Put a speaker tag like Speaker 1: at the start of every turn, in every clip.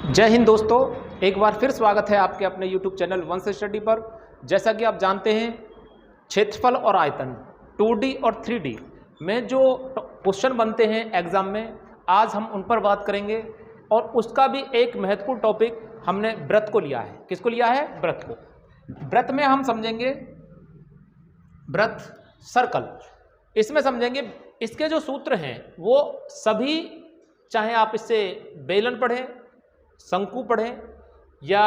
Speaker 1: जय हिंद दोस्तों, एक बार फिर स्वागत है आपके अपने YouTube चैनल वंश स्टडी पर। जैसा कि आप जानते हैं, क्षेत्रफल और आयतन 2D और 3D में जो क्वेश्चन बनते हैं एग्जाम में, आज हम उन पर बात करेंगे। और उसका भी एक महत्वपूर्ण टॉपिक हमने वृत्त को लिया है। किसको लिया है? वृत्त को। वृत्त में हम समझेंगे वृत्त, सर्कल। इसमें समझेंगे इसके जो सूत्र हैं वो सभी, चाहे आप इससे बेलन पढ़ें, शंकु पढ़ें या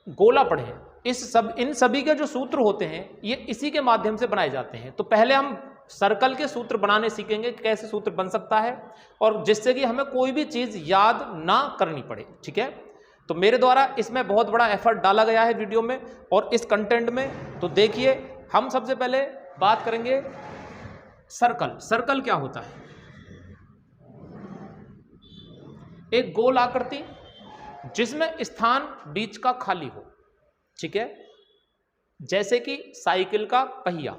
Speaker 1: गोला पढ़ें, इन सभी के जो सूत्र होते हैं ये इसी के माध्यम से बनाए जाते हैं। तो पहले हम सर्कल के सूत्र बनाने सीखेंगे, कैसे सूत्र बन सकता है और जिससे कि हमें कोई भी चीज़ याद ना करनी पड़े। ठीक है, तो मेरे द्वारा इसमें बहुत बड़ा एफर्ट डाला गया है वीडियो में और इस कंटेंट में। तो देखिए, हम सबसे पहले बात करेंगे सर्कल। सर्कल क्या होता है? एक गोल आकृति जिसमें स्थान बीच का खाली हो। ठीक है, जैसे कि साइकिल का पहिया,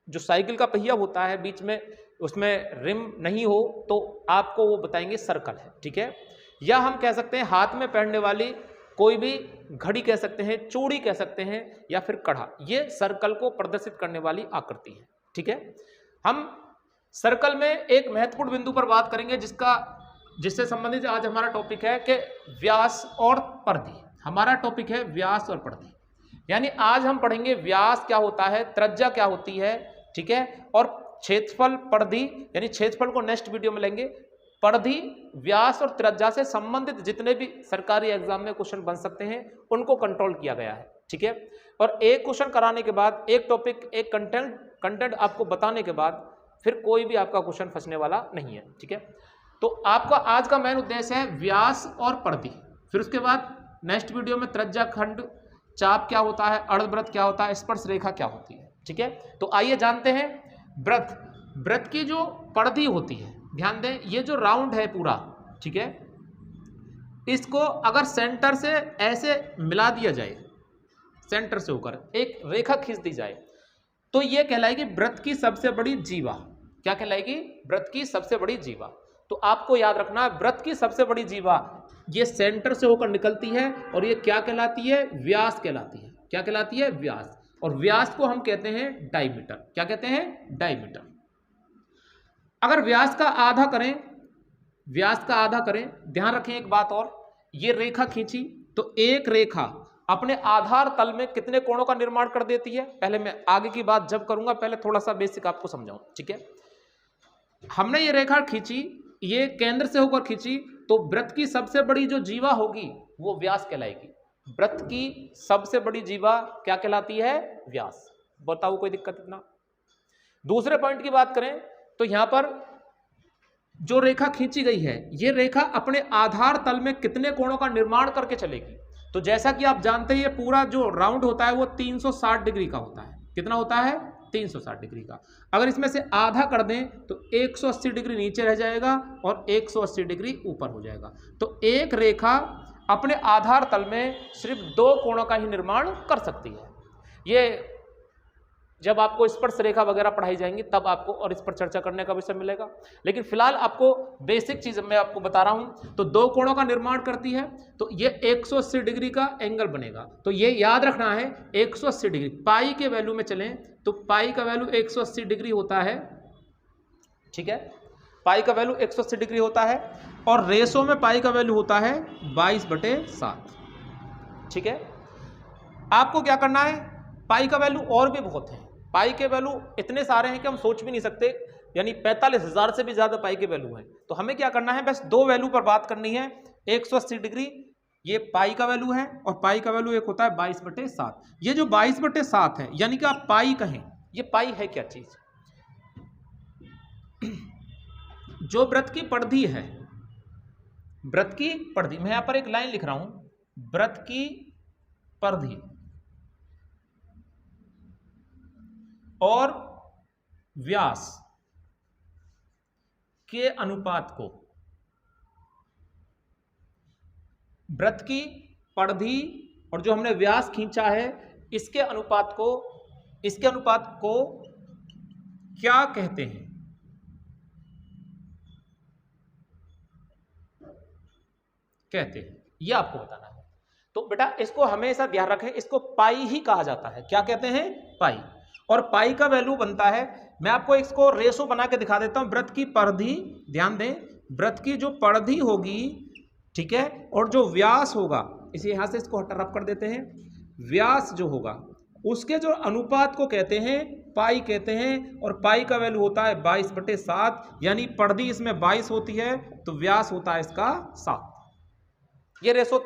Speaker 1: जो साइकिल का पहिया होता है बीच में उसमें रिम नहीं हो तो आपको वो बताएंगे सर्कल है। ठीक है, या हम कह सकते हैं हाथ में पहनने वाली कोई भी घड़ी कह सकते हैं, चूड़ी कह सकते हैं, या फिर कड़ा, ये सर्कल को प्रदर्शित करने वाली आकृति है। ठीक है, हम सर्कल में एक महत्वपूर्ण बिंदु पर बात करेंगे जिससे संबंधित आज हमारा टॉपिक है कि व्यास और परिधि। हमारा टॉपिक है व्यास और परिधि, यानी आज हम पढ़ेंगे व्यास क्या होता है, त्रिज्या क्या होती है। ठीक है, और क्षेत्रफल, परिधि, यानी क्षेत्रफल को नेक्स्ट वीडियो में लेंगे। परिधि, व्यास और त्रिज्या से संबंधित जितने भी सरकारी एग्जाम में क्वेश्चन बन सकते हैं उनको कंट्रोल किया गया है। ठीक है, और एक क्वेश्चन कराने के बाद, एक टॉपिक, एक कंटेंट आपको बताने के बाद फिर कोई भी आपका क्वेश्चन फंसने वाला नहीं है। ठीक है, तो आपका आज का मेन उद्देश्य है व्यास और परिधि। फिर उसके बाद नेक्स्ट वीडियो में त्रिज्या, खंड, चाप क्या होता है, अर्धवृत्त क्या होता है, स्पर्श रेखा क्या होती है। ठीक है, तो आइए जानते हैं वृत्त। वृत्त की जो परिधि होती है, ध्यान दें, ये जो राउंड है पूरा, ठीक है, इसको अगर सेंटर से ऐसे मिला दिया जाए, सेंटर से होकर एक रेखा खींच दी जाए, तो ये कहलाएगी वृत्त की सबसे बड़ी जीवा। क्या कहलाएगी? वृत्त की सबसे बड़ी जीवा। तो आपको याद रखना है, वृत्त की सबसे बड़ी जीवा ये सेंटर से होकर निकलती है और ये क्या कहलाती है? व्यास कहलाती है। क्या कहलाती है? व्यास। और व्यास को हम कहते हैं डायमीटर। क्या कहते हैं? डायमीटर। अगर व्यास का आधा करें, व्यास का आधा करें, ध्यान रखें एक बात और, ये रेखा खींची तो एक रेखा अपने आधार तल में कितने कोणों का निर्माण कर देती है? पहले मैं आगे की बात जब करूंगा, पहले थोड़ा सा बेसिक आपको समझाऊं। ठीक है, हमने ये रेखा खींची, ये केंद्र से होकर खींची, तो वृत्त की सबसे बड़ी जो जीवा होगी वो व्यास कहलाएगी। वृत्त की सबसे बड़ी जीवा क्या कहलाती है? व्यास। बताओ कोई दिक्कत इतना? दूसरे पॉइंट की बात करें तो यहां पर जो रेखा खींची गई है, ये रेखा अपने आधार तल में कितने कोणों का निर्माण करके चलेगी? तो जैसा कि आप जानते हैं, ये पूरा जो राउंड होता है वो 360 डिग्री का होता है। कितना होता है? 360 डिग्री का। अगर इसमें से आधा कर दें तो 180 डिग्री नीचे रह जाएगा और 180 डिग्री ऊपर हो जाएगा। तो एक रेखा अपने आधार तल में सिर्फ दो कोणों का ही निर्माण कर सकती है। ये जब आपको स्पर्श रेखा वगैरह पढ़ाई जाएंगी तब आपको और इस पर चर्चा करने का विषय मिलेगा, लेकिन फिलहाल आपको बेसिक चीज मैं आपको बता रहा हूं। तो दो कोणों का निर्माण करती है, तो ये 180 डिग्री का एंगल बनेगा। तो ये याद रखना है, 180 डिग्री। पाई के वैल्यू में चलें तो पाई का वैल्यू 180 डिग्री होता है। ठीक है, पाई का वैल्यू 180 डिग्री होता है और रेशो में पाई का वैल्यू होता है 22/7। ठीक है, आपको क्या करना है, पाई का वैल्यू और भी बहुत है। पाई के वैल्यू इतने सारे हैं कि हम सोच भी नहीं सकते, यानी 45,000 से भी ज्यादा पाई के वैल्यू हैं। तो हमें क्या करना है, बस दो वैल्यू पर बात करनी है। 180 डिग्री ये पाई का वैल्यू है और पाई का वैल्यू एक होता है 22/7। ये जो 22/7 है, यानी कि आप पाई कहें, ये पाई है क्या चीज? जो वृत्त की परिधि है, वृत्त की परिधि, मैं यहां पर एक लाइन लिख रहा हूं, वृत्त की परिधि और व्यास के अनुपात को, वृत्त की परिधि और जो हमने व्यास खींचा है इसके अनुपात को क्या कहते हैं? कहते हैं, ये आपको बताना है। तो बेटा इसको हमेशा ध्यान रखें, इसको पाई ही कहा जाता है। क्या कहते हैं? पाई। और पाई का वैल्यू बनता है, मैं आपको इसको रेशो बना के दिखा देता हूं। वृत्त की परिधि, ध्यान दें, वृत्त की जो परिधि होगी, ठीक है, और जो व्यास होगा, इसे यहां से इसको रफ कर देते हैं, व्यास जो होगा उसके जो अनुपात को कहते हैं पाई कहते हैं। और पाई का वैल्यू होता है 22/7, यानी परिधि इसमें 22 होती है तो व्यास होता है इसका 7। ये रेशो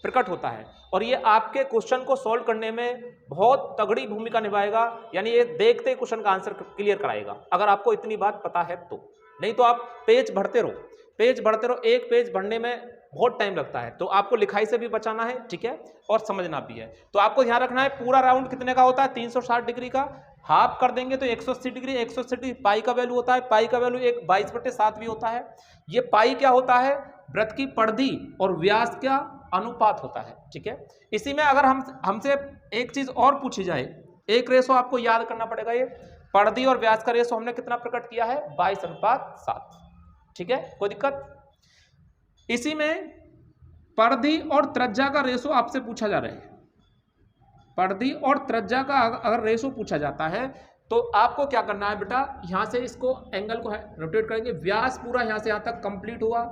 Speaker 1: प्रकट होता है और ये आपके क्वेश्चन को सॉल्व करने में बहुत तगड़ी भूमिका निभाएगा, यानी ये देखते ही क्वेश्चन का आंसर क्लियर कराएगा, अगर आपको इतनी बात पता है तो। नहीं तो आप पेज भरते रहो, पेज भरते रहो, एक पेज भरने में बहुत टाइम लगता है। तो आपको लिखाई से भी बचाना है, ठीक है, और समझना भी है। तो आपको ध्यान रखना है पूरा राउंड कितने का होता है? 360 डिग्री का। हाफ कर देंगे तो 180 डिग्री। 180 डिग्री पाई का वैल्यू होता है, पाई का वैल्यू एक 22/7 भी होता है। ये पाई क्या होता है? वृत्त की परिधि और व्यास का अनुपात होता है, ठीक है। इसी में अगर हमसे एक चीज और पूछी जाए, एक रेशो आपको याद करना पड़ेगा, ये परिधि और व्यास का रेशो हमने कितना प्रकट किया है? 22/7, ठीक है, कोई दिक्कत? इसी में परिधि और त्रिज्या का रेशो आपसे पूछा जा रहा है। परिधि और त्रिज्या का अगर रेशो पूछा जाता है तो आपको क्या करना है बेटा, यहां से इसको एंगल को रोटेट करेंगे, व्यास पूरा यहां से यहां तक कंप्लीट हुआ,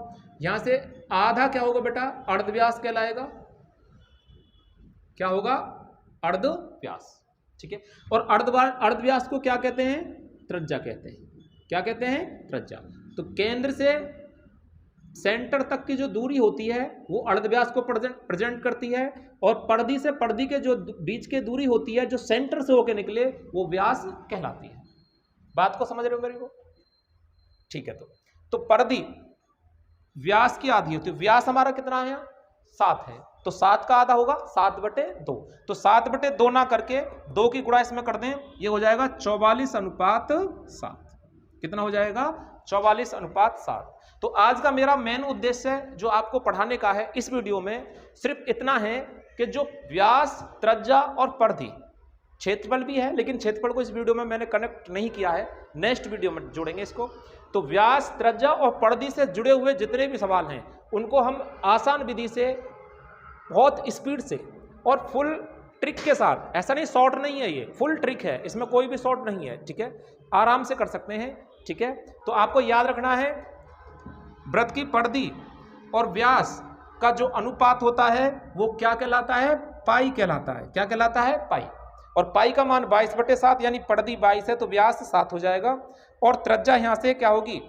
Speaker 1: यहां से आधा क्या होगा बेटा? अर्धव्यास कहलाएगा। क्या होगा? अर्धव्यास, ठीक है। और अर्धव्यास को क्या कहते हैं? त्रिज्या कहते हैं। क्या कहते हैं? त्रिज्या। तो केंद्र से सेंटर तक की जो दूरी होती है वो अर्धव्यास को प्रेजेंट करती है, और परिधि से परिधि के जो बीच की दूरी होती है जो सेंटर से होकर निकले वो व्यास कहलाती है। बात को समझ रहे हो मेरे को? ठीक है। तो परिधि व्यास की आधी होती है। व्यास हमारा कितना है? 7 है, तो 7 का आधा होगा 7/2। तो 7/2 ना करके 2 की गुणा इसमें कर दें, ये हो जाएगा 44/7। कितना हो जाएगा? 44/7। तो आज का मेरा मेन उद्देश्य जो आपको पढ़ाने का है इस वीडियो में सिर्फ इतना है कि जो व्यास, त्रिज्या और परिधि, क्षेत्रफल भी है लेकिन क्षेत्रफल को इस वीडियो में मैंने कनेक्ट नहीं किया है, नेक्स्ट वीडियो में जोड़ेंगे इसको। तो व्यास, त्रिज्या और परिधि से जुड़े हुए जितने भी सवाल हैं उनको हम आसान विधि से, बहुत स्पीड से और फुल ट्रिक के साथ, ऐसा नहीं शॉर्ट नहीं है, ये फुल ट्रिक है, इसमें कोई भी शॉर्ट नहीं है, ठीक है, आराम से कर सकते हैं, ठीक है। तो आपको याद रखना है वृत्त की परिधि और व्यास का जो अनुपात होता है वो क्या कहलाता है? पाई कहलाता है। क्या कहलाता है? पाई। और पाई का मान 22/7, यानी परिधि 22 है तो व्यास 7 हो जाएगा। और त्रिज्या यहाँ से क्या होगी?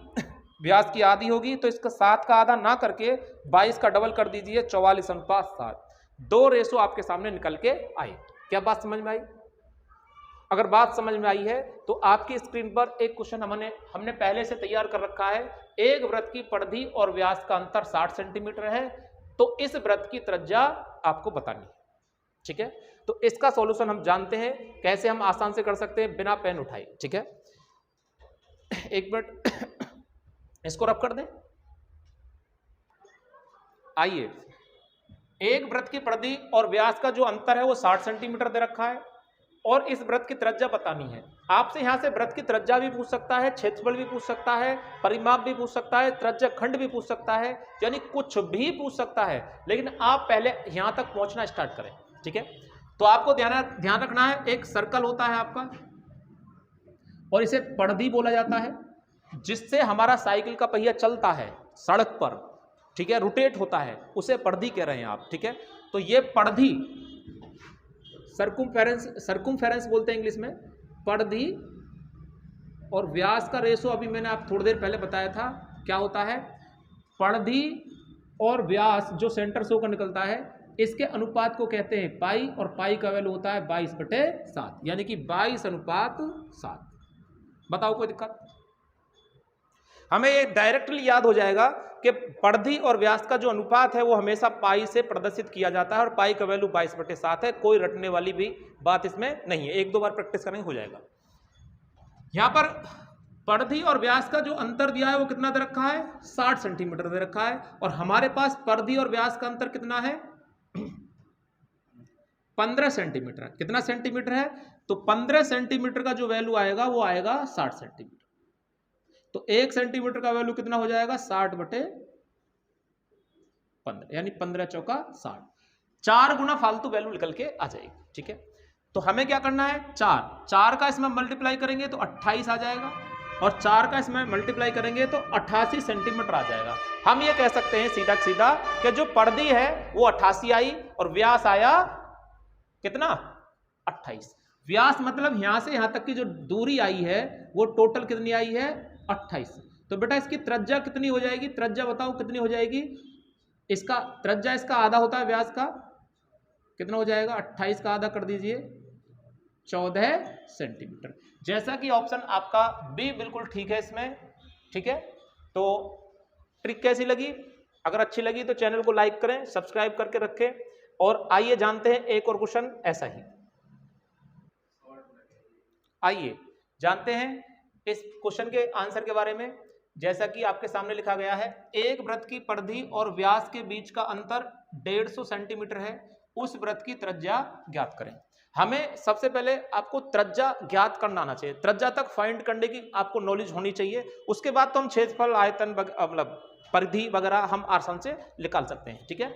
Speaker 1: व्यास की आधी होगी, तो इसका 7 का आधा ना करके 22 का डबल कर दीजिए, 44/7। 2 रेशो आपके सामने निकल के आई। क्या बात समझ में आई? अगर बात समझ में आई है तो आपकी स्क्रीन पर एक क्वेश्चन हमने पहले से तैयार कर रखा है। एक वृत्त की परिधि और व्यास का अंतर 60 सेंटीमीटर है, तो इस वृत्त की त्रिज्या आपको बतानी है, ठीक है। तो इसका सॉल्यूशन हम जानते हैं, कैसे हम आसान से कर सकते हैं बिना पेन उठाए, ठीक है। एक मिनट इसको रफ कर दें। आइए, एक वृत्त की परिधि और व्यास का जो अंतर है वो 60 सेंटीमीटर दे रखा है और इस वृत्त की त्रिज्या बतानी है। आपसे यहां से वृत्त की त्रिज्या भी पूछ सकता है, क्षेत्रफल भी पूछ सकता है, परिमाप भी पूछ सकता है, त्रिज्या खंड भी पूछ सकता है, यानी कुछ भी पूछ सकता है, लेकिन आप पहले यहां तक पहुंचना स्टार्ट करें, ठीक है। तो आपको ध्यान रखना है, एक सर्कल होता है आपका और इसे परिधि बोला जाता है, जिससे हमारा साइकिल का पहिया चलता है सड़क पर, ठीक है, रोटेट होता है, उसे परिधि कह रहे हैं आप, ठीक है। तो ये परिधि, सर्कुम्फेरेंस बोलते हैं इंग्लिश में, परिधि और व्यास का रेशो अभी मैंने आप थोड़ी देर पहले बताया था क्या होता है। परिधि और व्यास जो सेंटर से होकर निकलता है इसके अनुपात को कहते हैं पाई, और पाई का वैल्यू होता है 22/7, यानी कि 22/7। बताओ कोई दिक्कत? हमें ये डायरेक्टली याद हो जाएगा कि परिधि और व्यास का जो अनुपात है वो हमेशा पाई से प्रदर्शित किया जाता है और पाई का वैल्यू 22/7 है। कोई रटने वाली भी बात इसमें नहीं है, 1-2 बार प्रैक्टिस करेंगे हो जाएगा। यहां पर परिधि और व्यास का जो अंतर दिया है वो कितना दे रखा है? 60 सेंटीमीटर दे रखा है, और हमारे पास परिधि और व्यास का अंतर कितना है? 15 सेंटीमीटर। कितना सेंटीमीटर है? तो 15 सेंटीमीटर का जो वैल्यू आएगा वो आएगा 60 सेंटीमीटर। तो 1 सेंटीमीटर का वैल्यू कितना हो जाएगा? 60/, 15, यानी 15 चौका 60, 4 गुना फालतू वैल्यू निकल के आ जाएगी। ठीक है, तो हमें क्या करना है, 4 का इसमें मल्टीप्लाई करेंगे तो 28 आ जाएगा, और 4 का इसमें मल्टीप्लाई करेंगे तो 88 सेंटीमीटर आ जाएगा। हम ये कह सकते हैं सीधा सीधा कि जो परिधि है वो 88 आई और व्यास आया कितना, 28। व्यास मतलब यहां से यहां तक की जो दूरी आई है वो टोटल कितनी आई है, 28। तो बेटा इसकी त्रिज्या कितनी हो जाएगी, त्रिज्या बताओ कितनी हो जाएगी, इसका त्रिज्या इसका आधा होता है व्यास का, कितना हो जाएगा, 28 का आधा कर दीजिए, 14 सेंटीमीटर। जैसा कि ऑप्शन आपका बी बिल्कुल ठीक है इसमें। ठीक है, तो ट्रिक कैसी लगी, अगर अच्छी लगी तो चैनल को लाइक करें, सब्सक्राइब करके रखें, और आइए जानते हैं एक और क्वेश्चन ऐसा ही। आइए जानते हैं इस क्वेश्चन के आंसर के बारे में। जैसा कि आपके सामने लिखा गया है, एक वृत्त की परिधि और व्यास के बीच का अंतर 150 सेंटीमीटर है, उस वृत्त की त्रिज्या ज्ञात करें। हमें सबसे पहले आपको त्रिज्या ज्ञात करना आना चाहिए, त्रिज्या तक फाइंड करने की आपको नॉलेज होनी चाहिए। उसके बाद तो हम क्षेत्रफल, आयतन, मतलब परिधि वगैरह हम आसान से निकाल सकते हैं। ठीक है,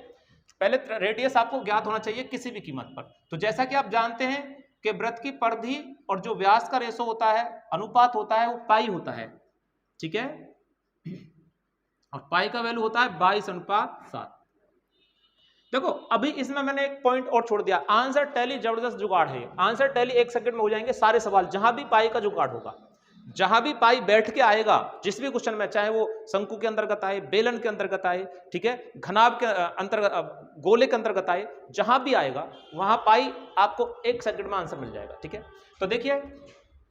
Speaker 1: पहले रेडियस आपको ज्ञात होना चाहिए किसी भी कीमत पर। तो जैसा कि आप जानते हैं कि वृत्त की परिधि और जो व्यास का रेशो होता है, अनुपात होता है, वो पाई होता है। ठीक है, और पाई का वैल्यू होता है 22:7। देखो अभी इसमें मैंने एक पॉइंट और छोड़ दिया, आंसर टैली जबरदस्त जुगाड़ है। आंसर टैली 1 सेकंड में हो जाएंगे सारे सवाल, जहां भी पाई का जुगाड़ होगा, जहां भी पाई बैठ के आएगा जिस भी क्वेश्चन में, चाहे वो शंकु के अंतर्गत आए, बेलन के अंतर्गत आए, ठीक है, घनाभ के अंतर्गत, गोले के अंतर्गत आए, जहां भी आएगा वहां पाई आपको 1 सेकंड में आंसर मिल जाएगा। ठीक है, तो देखिए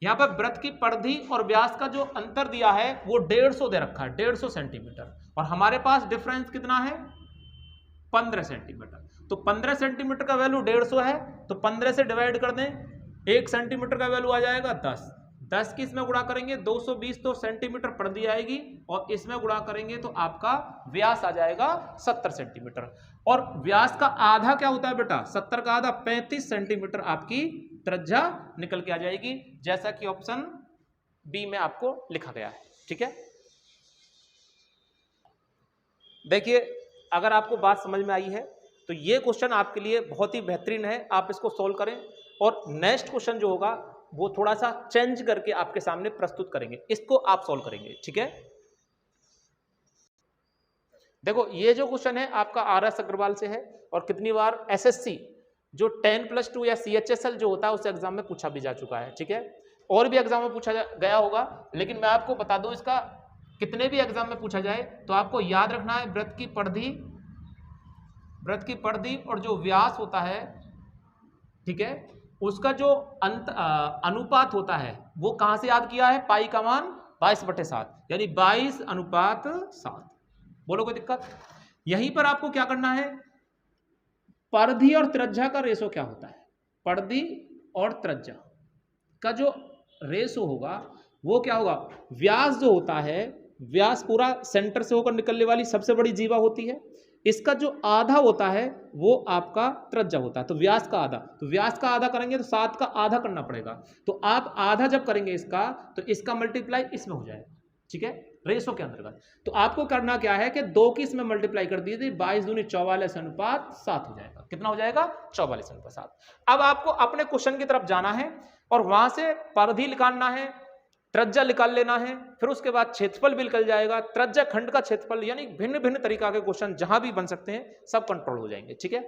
Speaker 1: यहां पर वृत्त की परिधि और व्यास का जो अंतर दिया है वो 150 दे रखा है, 150 सेंटीमीटर, और हमारे पास डिफरेंस कितना है, 15 सेंटीमीटर। तो 15 सेंटीमीटर का वैल्यू 150 है, तो 15 से डिवाइड कर दें, 1 सेंटीमीटर का वैल्यू आ जाएगा 10, 10 की इसमें गुणा करेंगे 220 तो सेंटीमीटर परिधि आएगी, और इसमें गुणा करेंगे तो आपका व्यास आ जाएगा 70 सेंटीमीटर। और व्यास का आधा क्या होता है बेटा, 70 का आधा 35 सेंटीमीटर आपकी त्रिज्या निकल के आ जाएगी, जैसा कि ऑप्शन बी में आपको लिखा गया है। ठीक है, देखिए अगर आपको बात समझ में आई है तो ये क्वेश्चन आपके लिए बहुत ही बेहतरीन है, आप इसको सोल्व करें, और नेक्स्ट क्वेश्चन जो होगा वो थोड़ा सा चेंज करके आपके सामने प्रस्तुत करेंगे, इसको आप सोल्व करेंगे। ठीक है, देखो ये जो क्वेश्चन है आपका RS अग्रवाल से है, और कितनी बार SSC जो 10+2 या CHSL जो होता है उस एग्जाम में पूछा भी जा चुका है। ठीक है, और भी एग्जाम में पूछा गया होगा, लेकिन मैं आपको बता दूं इसका कितने भी एग्जाम में पूछा जाए तो आपको याद रखना है वृत्त की परिधि और जो व्यास होता है, ठीक है, उसका जो अनुपात होता है वो कहां से याद किया है, पाई का मान 22/7, यानी 22:7। बोलो कोई दिक्कत? यहीं पर आपको क्या करना है, परिधि और त्रिज्या का रेशो क्या होता है, परिधि और त्रिज्या का जो रेशो होगा वो क्या होगा, व्यास जो होता है, व्यास पूरा सेंटर से होकर निकलने वाली सबसे बड़ी जीवा होती है, इसका जो आधा होता है वो आपका त्रिज्या होता है, तो व्यास का आधा, तो व्यास का आधा करेंगे तो 7 का आधा करना पड़ेगा, तो आप आधा जब करेंगे इसका तो इसका मल्टीप्लाई इसमें हो जाएगा। ठीक है, रेशो के अंतर्गत। तो आपको करना क्या है कि 2 की इसमें मल्टीप्लाई कर दीजिए, 22 दूनी 44:7 हो जाएगा। कितना हो जाएगा, 44:7। अब आपको अपने क्वेश्चन की तरफ जाना है और वहां से परिधि निकालना है, त्रिज्या निकाल लेना है, फिर उसके बाद क्षेत्रफल भी निकल जाएगा, त्रिज्या खंड का क्षेत्रफल, यानी भिन्न भिन्न तरीका के क्वेश्चन जहां भी बन सकते हैं सब कंट्रोल हो जाएंगे। ठीक है,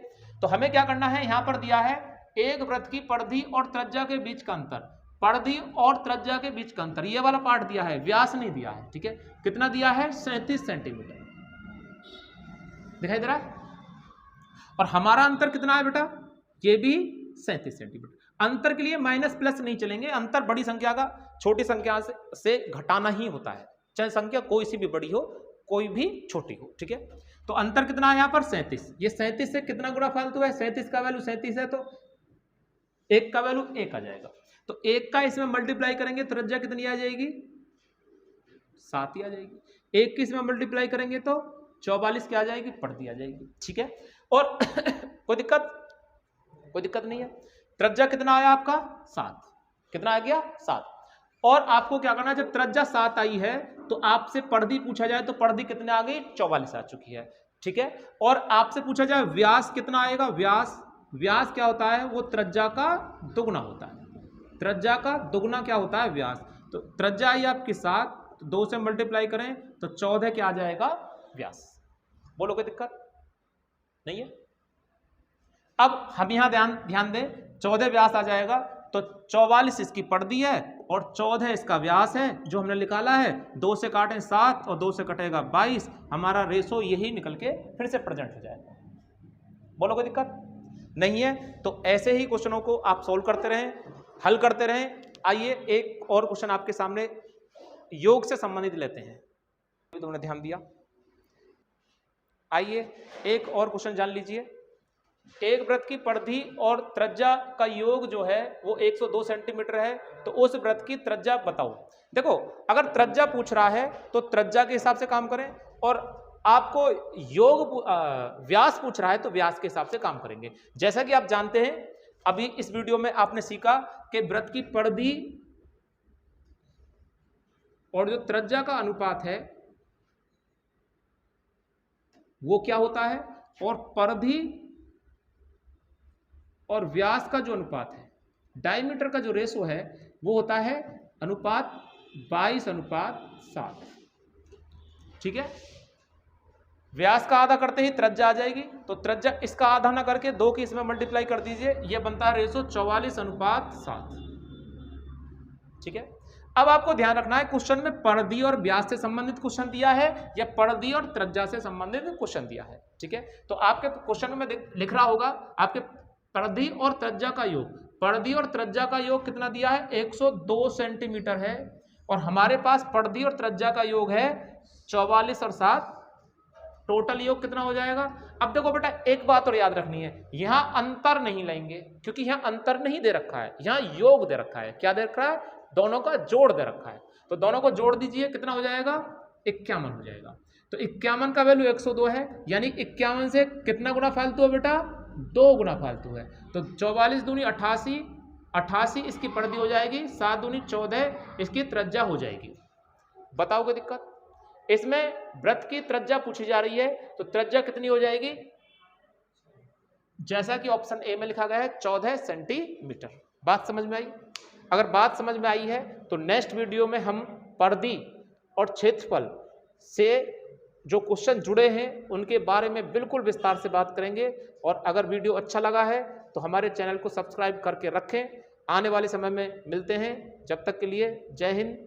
Speaker 1: तो हमें क्या करना है, यहां पर दिया है एक वृत्त की परिधि और त्रिज्या के बीच का अंतर, परिधि और त्रिज्या के बीच का अंतर, ये वाला पार्ट दिया है, व्यास नहीं दिया है। ठीक है, कितना दिया है, 37 सेंटीमीटर दिखाई दे रहा है, और हमारा अंतर कितना है बेटा, ये भी 37 सेंटीमीटर। अंतर के लिए माइनस प्लस नहीं चलेंगे, अंतर बड़ी संख्या का छोटी संख्या से घटाना ही होता है, चाहे संख्या कोई सी भी बड़ी हो कोई भी छोटी हो। ठीक है, तो अंतर कितना है यहाँ पर, 37। ये 37 से कितना गुना फालतू है, 37 का वैल्यू 37 है तो 1 का वैल्यू 1 आ जाएगा, तो 1 का इसमें मल्टीप्लाई करेंगे तो त्रिज्या कितनी आ जाएगी, 7 ही आ जाएगी। 1 की इसमें मल्टीप्लाई करेंगे तो 44 क्या आ जाएगी, परिधि आ जाएगी। ठीक है, और कोई दिक्कत नहीं है। त्रिज्या कितना आया आपका, 7, कितना आ गया, 7। और आपको क्या करना है, जब त्रिज्या 7 आई है तो आपसे परिधि पूछा जाए तो परिधि कितने आ गई, 44 आ चुकी है। ठीक है। और आपसे पूछा जाए व्यास कितना आएगा, व्यास क्या होता है, वो त्रिज्या का दुगना होता है। त्रिज्या का दुगना क्या होता है, व्यास। तो त्रिज्या आई आपके 7, तो 2 से मल्टीप्लाई करें तो 14 क्या आ जाएगा, व्यास। बोलो कोई दिक्कत नहीं है। अब हम यहां ध्यान दें, 14 व्यास आ जाएगा, तो 44 इसकी परिधि है और 14 इसका व्यास है जो हमने निकाला है। 2 से काटें 7 और 2 से कटेगा 22, हमारा रेशो यही निकल के फिर से प्रेजेंट हो जाएगा। बोलो कोई दिक्कत नहीं है। तो ऐसे ही क्वेश्चनों को आप सोल्व करते रहें, हल करते रहें। आइए एक और क्वेश्चन आपके सामने योग से संबंधित लेते हैं, तुमने ध्यान दिया। आइए एक और क्वेश्चन जान लीजिए। एक वृत्त की परिधि और त्रिज्या का योग जो है वो 102 सेंटीमीटर है, तो उस वृत्त की त्रिज्या बताओ। देखो, अगर त्रिज्या पूछ रहा है तो त्रिज्या के हिसाब से काम करें, और आपको व्यास पूछ रहा है तो व्यास के हिसाब से काम करेंगे। जैसा कि आप जानते हैं, अभी इस वीडियो में आपने सीखा कि वृत्त की परिधि और जो त्रिज्या का अनुपात है वो क्या होता है, और परिधि और व्यास का जो अनुपात है, डायमीटर का जो रेशो है वो होता है अनुपात 22:7। ठीक है। व्यास का आधा करते ही त्रिज्या आ जाएगी, तो त्रिज्या इसका आधा ना करके 2 की इसमें मल्टीप्लाई कर दीजिए, ये बनता है रेशो 44:7। ठीक है। अब आपको ध्यान रखना है, क्वेश्चन में परिधि और व्यास से संबंधित क्वेश्चन दिया है या परिधि और त्रिज्या से संबंधित क्वेश्चन दिया है। ठीक है। तो आपके क्वेश्चन में लिख रहा होगा आपके परिधि और त्रिज्या का योग, परिधि और त्रिज्या का योग कितना दिया है, 102 सेंटीमीटर है, और हमारे पास परिधि और त्रिज्या का योग है 44 और 7, टोटल योग कितना हो जाएगा। अब देखो बेटा, एक बात और याद रखनी है, यहां अंतर नहीं लेंगे क्योंकि यहां अंतर नहीं दे रखा है, यहां योग दे रखा है। क्या दे रखा है, दोनों का जोड़ दे रखा है। तो दोनों को जोड़ दीजिए, कितना हो जाएगा, 51 हो जाएगा। तो 51 का वैल्यू 102 है, यानी 51 से कितना गुना फालतू है बेटा, 2 गुना फालतू है। तो 44 दूनी 88, 88 इसकी परिधि हो जाएगी, 7 दूनी 14 इसकी त्रिज्या हो जाएगी। बताओ कोई दिक्कत। इसमें वृत्त की त्रिज्या पूछी जा रही है, तो त्रिज्या कितनी हो जाएगी, जैसा कि ऑप्शन ए में लिखा गया है 14 सेंटीमीटर। बात समझ में आई। अगर बात समझ में आई है तो नेक्स्ट वीडियो में हम परिधि और क्षेत्रफल से जो क्वेश्चन जुड़े हैं उनके बारे में बिल्कुल विस्तार से बात करेंगे। और अगर वीडियो अच्छा लगा है तो हमारे चैनल को सब्सक्राइब करके रखें। आने वाले समय में मिलते हैं, जब तक के लिए जय हिंद,